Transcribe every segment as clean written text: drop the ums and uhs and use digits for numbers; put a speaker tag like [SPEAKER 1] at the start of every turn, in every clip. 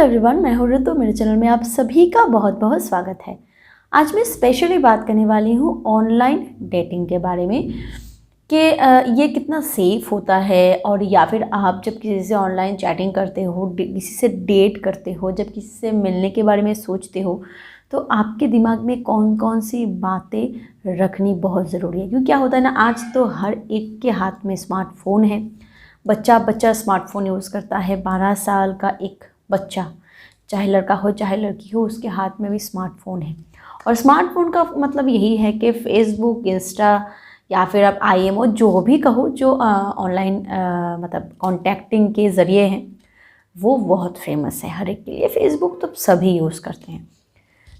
[SPEAKER 1] Everyone, मैं हूँ ऋतु। मेरे चैनल में आप सभी का बहुत बहुत स्वागत है। आज मैं स्पेशली बात करने वाली हूँ ऑनलाइन डेटिंग के बारे में कि ये कितना सेफ़ होता है, और या फिर आप जब किसी से ऑनलाइन चैटिंग करते हो, किसी से डेट करते हो, जब किसी से मिलने के बारे में सोचते हो, तो आपके दिमाग में कौन कौन सी बातें रखनी बहुत ज़रूरी है। क्योंकि क्या होता है ना, आज तो हर एक के हाथ में स्मार्टफ़ोन है। बच्चा स्मार्टफ़ोन यूज़ करता है। 12 साल का एक बच्चा, चाहे लड़का हो चाहे लड़की हो, उसके हाथ में भी स्मार्टफ़ोन है। और स्मार्टफ़ोन का मतलब यही है कि फ़ेसबुक, इंस्टा या फिर आप IMO जो भी कहो, जो ऑनलाइन मतलब कॉन्टैक्टिंग के ज़रिए हैं, वो बहुत फेमस है हर एक के लिए। फ़ेसबुक तो सभी यूज़ करते हैं।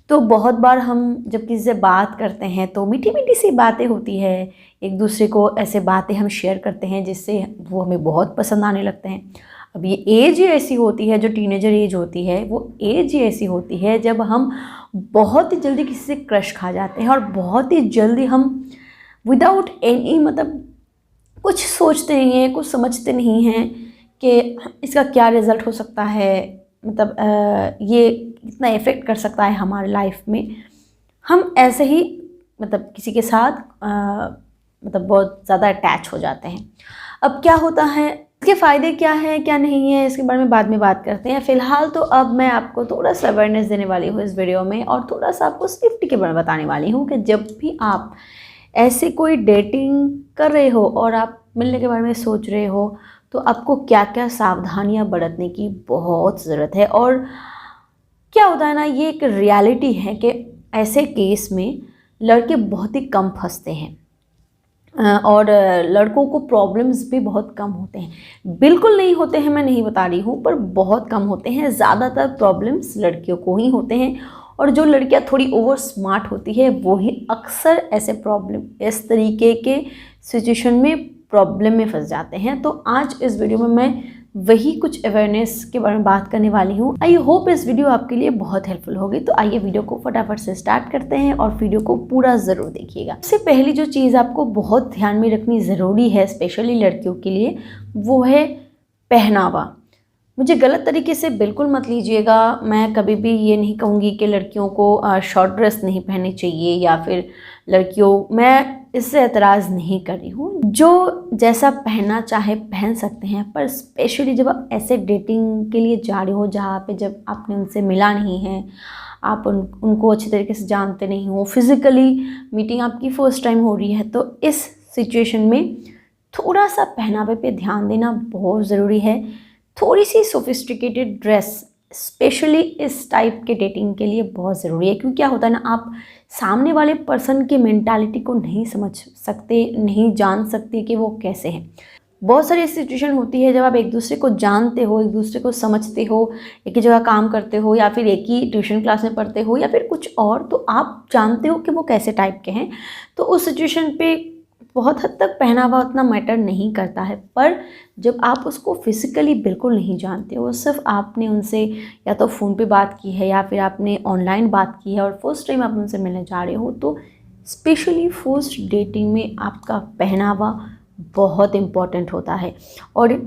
[SPEAKER 1] तो बहुत बार हम जब किसी से बात करते हैं तो मीठी मीठी सी बातें होती है, एक दूसरे को ऐसे बातें हम शेयर करते हैं जिससे वो हमें बहुत पसंद आने लगते हैं। अब ये एज ही ऐसी होती है, जो टीनेजर एज होती है, वो एज ही ऐसी होती है जब हम बहुत ही जल्दी किसी से क्रश खा जाते हैं, और बहुत ही जल्दी हम विदाउट एनी मतलब कुछ सोचते नहीं हैं, कुछ समझते नहीं हैं कि इसका क्या रिज़ल्ट हो सकता है, मतलब ये कितना इफ़ेक्ट कर सकता है हमारे लाइफ में। हम ऐसे ही मतलब किसी के साथ मतलब बहुत ज़्यादा अटैच हो जाते हैं। अब क्या होता है, इसके फ़ायदे क्या हैं क्या नहीं है, इसके बारे में बाद में बात करते हैं। फ़िलहाल तो अब मैं आपको थोड़ा सा अवेयरनेस देने वाली हूँ इस वीडियो में, और थोड़ा सा आपको सेफ्टी के बारे में बताने वाली हूँ कि जब भी आप ऐसे कोई डेटिंग कर रहे हो और आप मिलने के बारे में सोच रहे हो, तो आपको क्या क्या सावधानियां बरतने की बहुत ज़रूरत है। और क्या होता है ना, ये एक रियलिटी है कि ऐसे केस में लड़के बहुत ही कम फंसते हैं, और लड़कों को प्रॉब्लम्स भी बहुत कम होते हैं। बिल्कुल नहीं होते हैं, मैं नहीं बता रही हूँ, पर बहुत कम होते हैं। ज़्यादातर प्रॉब्लम्स लड़कियों को ही होते हैं, और जो लड़कियाँ थोड़ी ओवर स्मार्ट होती है वो ही अक्सर ऐसे प्रॉब्लम, इस तरीके के सिचुएशन में प्रॉब्लम में फंस जाते हैं। तो आज इस वीडियो में मैं वही कुछ अवेयरनेस के बारे में बात करने वाली हूँ। आई होप इस वीडियो आपके लिए बहुत हेल्पफुल होगी। तो आइए वीडियो को फटाफट से स्टार्ट करते हैं, और वीडियो को पूरा ज़रूर देखिएगा। सबसे पहली जो चीज़ आपको बहुत ध्यान में रखनी ज़रूरी है, स्पेशली लड़कियों के लिए, वो है पहनावा। मुझे गलत तरीके से बिल्कुल मत लीजिएगा। मैं कभी भी ये नहीं कहूँगी कि लड़कियों को शॉर्ट ड्रेस नहीं पहननी चाहिए, या फिर लड़कियों, मैं इससे एतराज़ नहीं कर रही हूँ। जो जैसा पहनना चाहे पहन सकते हैं, पर स्पेशली जब आप ऐसे डेटिंग के लिए जा रहे हो जहाँ पे जब आपने उनसे मिला नहीं है, आप उनको अच्छी तरीके से जानते नहीं हो, फिज़िकली मीटिंग आपकी फ़र्स्ट टाइम हो रही है, तो इस सिचुएशन में थोड़ा सा पहनावे पे ध्यान देना बहुत ज़रूरी है। थोड़ी सी सोफिस्टिकेटेड ड्रेस स्पेशली इस टाइप के डेटिंग के लिए बहुत ज़रूरी है। क्योंकि क्या होता है ना, आप सामने वाले पर्सन की मेंटालिटी को नहीं समझ सकते, नहीं जान सकते कि वो कैसे हैं। बहुत सारी सिचुएशन होती है जब आप एक दूसरे को जानते हो, एक दूसरे को समझते हो, एक ही जगह काम करते हो, या फिर एक ही ट्यूशन क्लास में पढ़ते हो, या फिर कुछ और, तो आप जानते हो कि वो कैसे टाइप के हैं। तो उस सिचुएशन पे बहुत हद तक पहनावा उतना मैटर नहीं करता है। पर जब आप उसको फिज़िकली बिल्कुल नहीं जानते हो, सिर्फ आपने उनसे या तो फ़ोन पे बात की है, या फिर आपने ऑनलाइन बात की है, और फर्स्ट टाइम आप उनसे मिलने जा रहे हो, तो स्पेशली फर्स्ट डेटिंग में आपका पहनावा बहुत इम्पॉर्टेंट होता है, और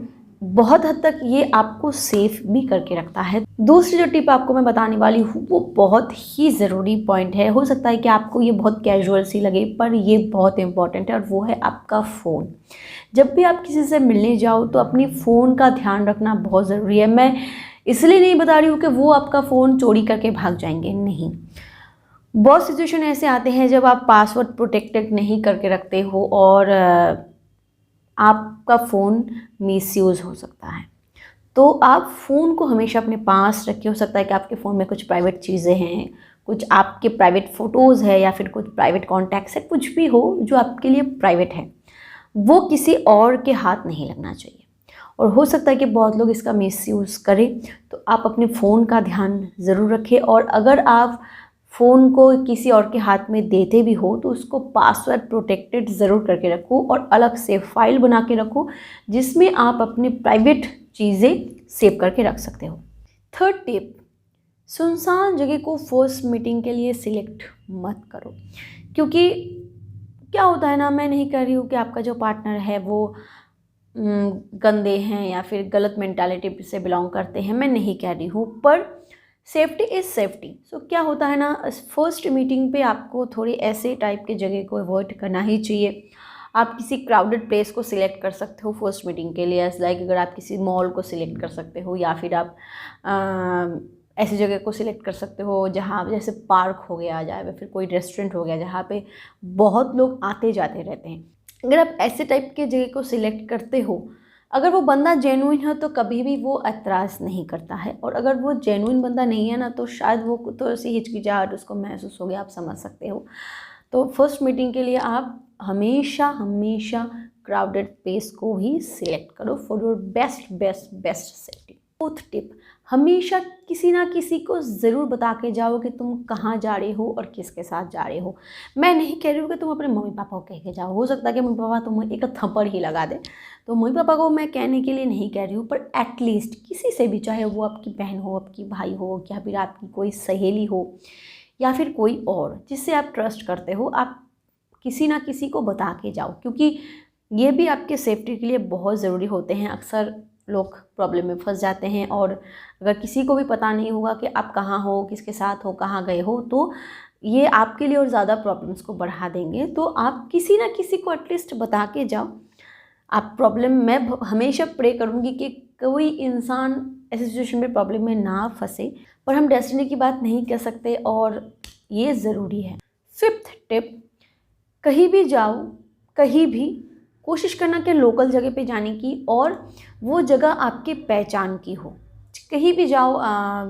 [SPEAKER 1] बहुत हद तक ये आपको सेफ भी करके रखता है। दूसरी जो टिप आपको मैं बताने वाली हूँ, वो बहुत ही ज़रूरी पॉइंट है। हो सकता है कि आपको ये बहुत कैजुअल सी लगे, पर ये बहुत इम्पॉर्टेंट है, और वो है आपका फ़ोन। जब भी आप किसी से मिलने जाओ तो अपनी फ़ोन का ध्यान रखना बहुत ज़रूरी है। मैं इसलिए नहीं बता रही हूँ कि वो आपका फ़ोन चोरी करके भाग जाएंगे, नहीं। बहुत सिचुएशन ऐसे आते हैं जब आप पासवर्ड प्रोटेक्टेड नहीं करके रखते हो, और आपका फ़ोन मिसयूज़ हो सकता है। तो आप फ़ोन को हमेशा अपने पास रखिए। हो सकता है कि आपके फ़ोन में कुछ प्राइवेट चीज़ें हैं, कुछ आपके प्राइवेट फ़ोटोज़ है, या फिर कुछ प्राइवेट कॉन्टैक्ट्स है, कुछ भी हो जो आपके लिए प्राइवेट है, वो किसी और के हाथ नहीं लगना चाहिए। और हो सकता है कि बहुत लोग इसका मिसयूज़ करें, तो आप अपने फ़ोन का ध्यान ज़रूर रखें। और अगर आप फ़ोन को किसी और के हाथ में देते भी हो, तो उसको पासवर्ड प्रोटेक्टेड ज़रूर करके रखो, और अलग से फ़ाइल बना के रखो जिसमें आप अपने प्राइवेट चीज़ें सेव करके रख सकते हो। थर्ड टिप, सुनसान जगह को फर्स्ट मीटिंग के लिए सिलेक्ट मत करो। क्योंकि क्या होता है ना, मैं नहीं कह रही हूँ कि आपका जो पार्टनर है वो गंदे हैं या फिर गलत मेंटालिटी से बिलोंग करते हैं, मैं नहीं कह रही हूँ, पर सेफ्टी इज़ सेफ्टी। सो क्या होता है ना, फर्स्ट मीटिंग पे आपको थोड़ी ऐसे टाइप की जगह को अवॉइड करना ही चाहिए। आप किसी क्राउडेड प्लेस को सिलेक्ट कर सकते हो फर्स्ट मीटिंग के लिए, एज लाइक अगर आप किसी मॉल को सिलेक्ट कर सकते हो, या फिर आप ऐसी जगह को सिलेक्ट कर सकते हो जहाँ जैसे पार्क हो गया या फिर कोई रेस्टोरेंट हो गया जहाँ पे बहुत लोग आते जाते रहते हैं। अगर आप ऐसे टाइप के जगह को सिलेक्ट करते हो, अगर वो बंदा जेन्युइन है तो कभी भी वो एतराज़ नहीं करता है, और अगर वो जेन्युइन बंदा नहीं है ना तो शायद वो तो ऐसी हिचकिचाहट उसको महसूस हो गया, आप समझ सकते हो। तो फर्स्ट मीटिंग के लिए आप हमेशा हमेशा क्राउडेड प्लेस को ही सिलेक्ट करो for your best best best safety. Fourth tip, हमेशा किसी ना किसी को ज़रूर बता के जाओ कि तुम कहाँ जा रहे हो और किसके साथ जा रहे हो। मैं नहीं कह रही हूँ कि तुम अपने मम्मी पापा को कह के जाओ, हो सकता है कि मम्मी पापा तुम्हें एक थप्पड़ ही लगा दे, तो मम्मी पापा को मैं कहने के लिए नहीं कह रही हूँ, पर एटलीस्ट किसी से भी, चाहे वो आपकी बहन हो, आपकी भाई हो, या फिर आपकी कोई सहेली हो, या फिर कोई और जिससे आप ट्रस्ट करते हो, आप किसी ना किसी को बता के जाओ, क्योंकि ये भी आपके सेफ्टी के लिए बहुत ज़रूरी होते हैं। अक्सर लोग प्रॉब्लम में फंस जाते हैं, और अगर किसी को भी पता नहीं होगा कि आप कहाँ हो, किसके साथ हो, कहाँ गए हो, तो ये आपके लिए और ज़्यादा प्रॉब्लम्स को बढ़ा देंगे। तो आप किसी ना किसी को एटलीस्ट बता के जाओ। आप प्रॉब्लम, मैं हमेशा प्रे करूँगी कि कोई इंसान ऐसी सिचुएशन में प्रॉब्लम में ना फंसे, पर हम डेस्टिनी की बात नहीं कर सकते और ये ज़रूरी है। फिफ्थ टिप, कहीं भी जाओ, कहीं भी कोशिश करना कि लोकल जगह पे जाने की, और वो जगह आपके पहचान की हो। कहीं भी जाओ,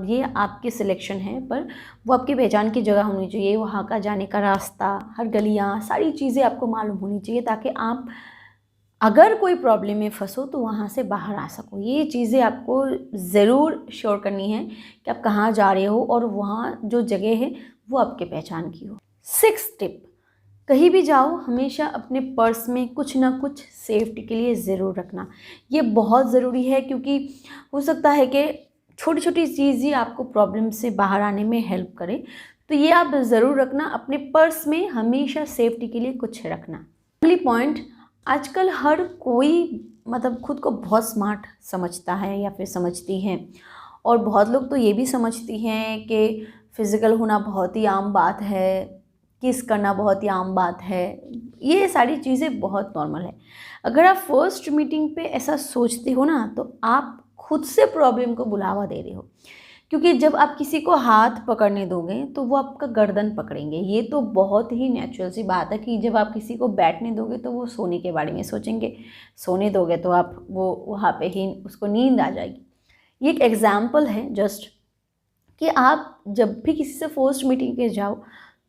[SPEAKER 1] ये आपकी सिलेक्शन है, पर वो आपकी पहचान की जगह होनी चाहिए। वहाँ का जाने का रास्ता, हर गलियाँ, सारी चीज़ें आपको मालूम होनी चाहिए, ताकि आप अगर कोई प्रॉब्लम में फंसो तो वहाँ से बाहर आ सको। ये चीज़ें आपको ज़रूर श्योर करनी है कि आप कहाँ जा रहे हो और वहाँ जो जगह है वो आपके पहचान की हो। सिक्स टिप, कहीं भी जाओ हमेशा अपने पर्स में कुछ ना कुछ सेफ्टी के लिए ज़रूर रखना। ये बहुत ज़रूरी है, क्योंकि हो सकता है कि छोटी छोटी चीज़ ही आपको प्रॉब्लम से बाहर आने में हेल्प करे। तो ये आप ज़रूर रखना, अपने पर्स में हमेशा सेफ्टी के लिए कुछ रखना। अगली पॉइंट, आजकल हर कोई मतलब खुद को बहुत स्मार्ट समझता है या फिर समझती है, और बहुत लोग तो ये भी समझती हैं कि फ़िज़िकल होना बहुत ही आम बात है, किस करना बहुत ही आम बात है। ये सारी चीज़ें बहुत नॉर्मल है। अगर आप फर्स्ट मीटिंग पे ऐसा सोचते हो ना, तो आप खुद से प्रॉब्लम को बुलावा दे रहे हो, क्योंकि जब आप किसी को हाथ पकड़ने दोगे तो वो आपका गर्दन पकड़ेंगे। ये तो बहुत ही नेचुरल सी बात है कि जब आप किसी को बैठने दोगे तो वो सोने के बारे में सोचेंगे, सोने दोगे तो आप वो वहाँ पे ही उसको नींद आ जाएगी। ये एक एग्जाम्पल है जस्ट, कि आप जब भी किसी से फर्स्ट मीटिंग पे जाओ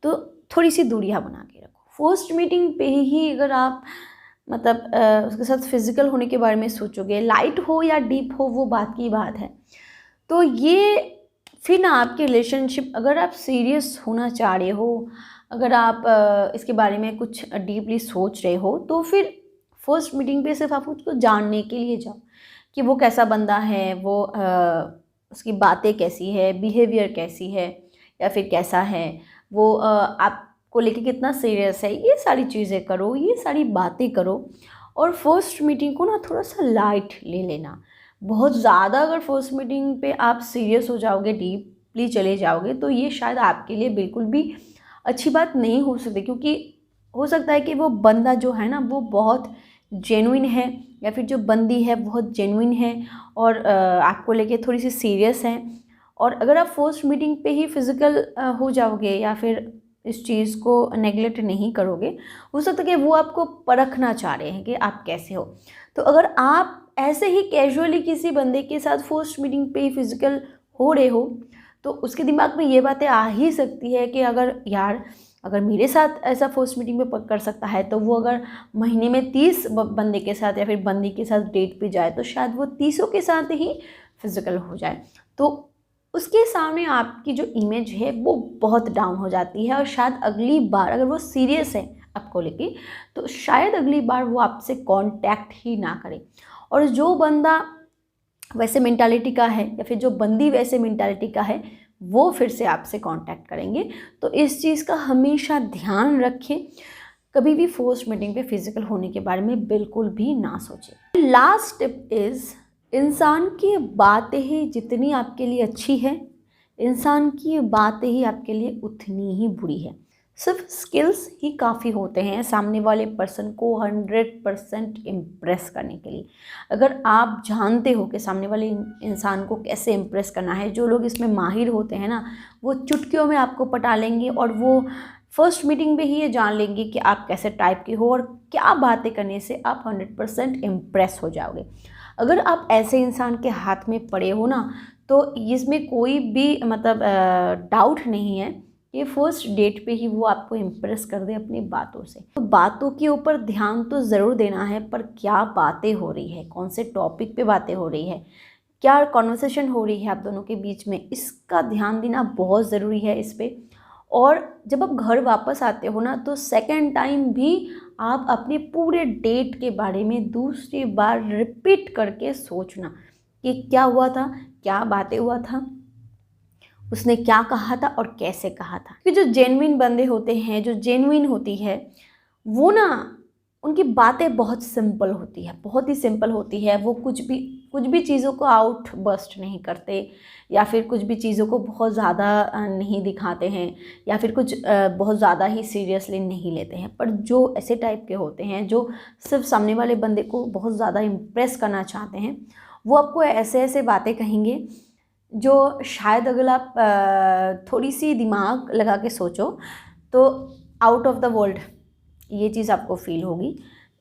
[SPEAKER 1] तो थोड़ी सी दूरियां बना के रखो। फर्स्ट मीटिंग पे ही अगर आप मतलब उसके साथ फिज़िकल होने के बारे में सोचोगे, लाइट हो या डीप हो वो बात की बात है, तो ये फिर ना आपके रिलेशनशिप, अगर आप सीरियस होना चाह रहे हो, अगर आप इसके बारे में कुछ डीपली सोच रहे हो, तो फिर फर्स्ट मीटिंग पे सिर्फ आप उसको जानने के लिए जाओ कि वो कैसा बंदा है, वो उसकी बातें कैसी है, बिहेवियर कैसी है, या फिर कैसा है वो, आपको लेके कितना सीरियस है। ये सारी चीज़ें करो, ये सारी बातें करो, और फर्स्ट मीटिंग को ना थोड़ा सा लाइट ले लेना। बहुत ज़्यादा अगर फर्स्ट मीटिंग पे आप सीरियस हो जाओगे, डीपली चले जाओगे, तो ये शायद आपके लिए बिल्कुल भी अच्छी बात नहीं हो सकती, क्योंकि हो सकता है कि वो बंदा जो है ना वो बहुत जेन्युइन है, या फिर जो बंदी है बहुत जेन्युइन है और आपको लेके थोड़ी सी सीरियस है। और अगर आप फर्स्ट मीटिंग पे ही फिज़िकल हो जाओगे या फिर इस चीज़ को नेगलेक्ट नहीं करोगे, हो सकता है कि वो आपको परखना चाह रहे हैं कि आप कैसे हो। तो अगर आप ऐसे ही कैजुअली किसी बंदे के साथ फर्स्ट मीटिंग पे ही फिज़िकल हो रहे हो, तो उसके दिमाग में ये बातें आ ही सकती है कि अगर मेरे साथ ऐसा फर्स्ट मीटिंग में कर सकता है, तो वो अगर महीने में 30 बंदे के साथ या फिर बंदी के साथ डेट पे जाए, तो शायद वो 30 के साथ ही फिज़िकल हो जाए। तो उसके सामने आपकी जो इमेज है वो बहुत डाउन हो जाती है, और शायद अगली बार अगर वो सीरियस है आपको लेके, तो शायद अगली बार वो आपसे कांटेक्ट ही ना करे। और जो बंदा वैसे मेंटालिटी का है या फिर जो बंदी वैसे मेंटालिटी का है, वो फिर से आपसे कांटेक्ट करेंगे। तो इस चीज़ का हमेशा ध्यान रखें। कभी भी फर्स्ट मीटिंग पे फिजिकल होने के बारे में बिल्कुल भी ना सोचें। लास्ट टिप इज़, इंसान की बातें ही जितनी आपके लिए अच्छी है, इंसान की बातें ही आपके लिए उतनी ही बुरी है। सिर्फ स्किल्स ही काफ़ी होते हैं सामने वाले पर्सन को 100% इम्प्रेस करने के लिए। अगर आप जानते हो कि सामने वाले इंसान को कैसे इम्प्रेस करना है, जो लोग इसमें माहिर होते हैं ना, वो चुटकियों में आपको पटा लेंगे और वो फर्स्ट मीटिंग में ही ये जान लेंगे कि आप कैसे टाइप के हो और क्या बातें करने से आप 100% इम्प्रेस हो जाओगे। अगर आप ऐसे इंसान के हाथ में पड़े हो ना, तो इसमें कोई भी मतलब डाउट नहीं है कि फर्स्ट डेट पे ही वो आपको इम्प्रेस कर दे अपनी बातों से। तो बातों के ऊपर ध्यान तो ज़रूर देना है, पर क्या बातें हो रही है, कौन से टॉपिक पे बातें हो रही है, क्या कॉन्वर्सेशन हो रही है आप दोनों के बीच में, इसका ध्यान देना बहुत ज़रूरी है इस पर। और जब आप घर वापस आते हो ना, तो सेकेंड टाइम भी आप अपने पूरे डेट के बारे में दूसरी बार रिपीट करके सोचना कि क्या हुआ था, क्या बातें हुआ था, उसने क्या कहा था और कैसे कहा था। कि जो जेन्युइन बंदे होते हैं, जो जेन्युइन होती है, वो ना उनकी बातें बहुत सिंपल होती है, बहुत ही सिंपल होती है। वो कुछ भी चीज़ों को आउट बस्ट नहीं करते, या फिर कुछ भी चीज़ों को बहुत ज़्यादा नहीं दिखाते हैं, या फिर कुछ बहुत ज़्यादा ही सीरियसली नहीं लेते हैं। पर जो ऐसे टाइप के होते हैं जो सिर्फ सामने वाले बंदे को बहुत ज़्यादा इम्प्रेस करना चाहते हैं, वो आपको ऐसे ऐसे बातें कहेंगे जो शायद अगर आप थोड़ी सी दिमाग लगा के सोचो तो आउट ऑफ द वर्ल्ड ये चीज़ आपको फील होगी।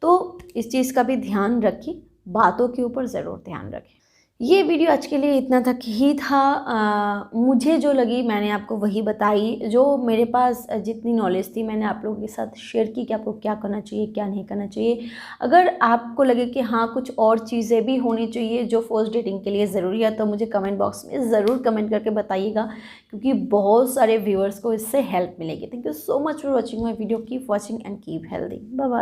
[SPEAKER 1] तो इस चीज़ का भी ध्यान रखिए, बातों के ऊपर ज़रूर ध्यान रखें। ये वीडियो आज के लिए इतना तक ही था। मुझे जो लगी मैंने आपको वही बताई, जो मेरे पास जितनी नॉलेज थी मैंने आप लोगों के साथ शेयर की कि आपको क्या करना चाहिए, क्या नहीं करना चाहिए। अगर आपको लगे कि हाँ कुछ और चीज़ें भी होनी चाहिए जो फर्स्ट डेटिंग के लिए ज़रूरी है, तो मुझे कमेंट बॉक्स में ज़रूर कमेंट करके बताइएगा, क्योंकि बहुत सारे व्यूअर्स को इससे हेल्प मिलेगी। Thank you so much for watching my video. Keep watching and keep healthy. Bye bye.